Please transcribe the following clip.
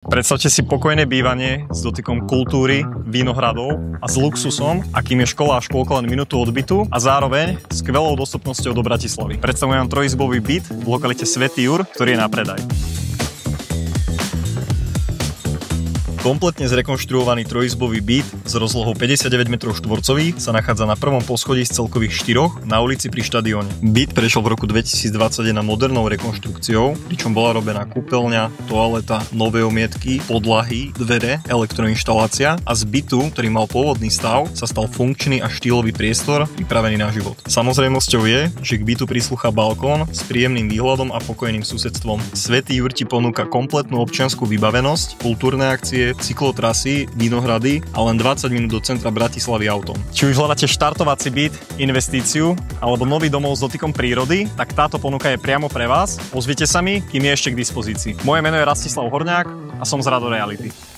Predstavte si pokojné bývanie s dotykom kultúry, vínohradov a s luxusom, akým je škola a škôlka len minútu od bytu a zároveň skvelou dostupnosťou do Bratislavy. Predstavujem vám trojizbový byt v lokalite Svätý Jur, ktorý je na predaj. Kompletne zrekonštruovaný trojizbový byt s rozlohou 59 m2 sa nachádza na prvom poschodí z celkových 4 na ulici pri štadióne. Byt prešiel v roku 2021 modernou rekonštrukciou, pričom bola robená kúpeľňa, toaleta, nové omietky, podlahy, dvere, elektroinštalácia a z bytu, ktorý mal pôvodný stav, sa stal funkčný a štýlový priestor pripravený na život. Samozrejmosťou je, že k bytu prislúcha balkón s príjemným výhľadom a pokojným susedstvom. Svätý Jur ti ponúka kompletnú občiansku vybavenosť, kultúrne akcie, cyklotrasy, vínohrady a len 20 minút do centra Bratislavy autom. Či už hľadáte štartovací byt, investíciu alebo nový domov s dotykom prírody, tak táto ponuka je priamo pre vás. Ozvite sa mi, kým je ešte k dispozícii. Moje meno je Rastislav Horňák a som z Rado Reality.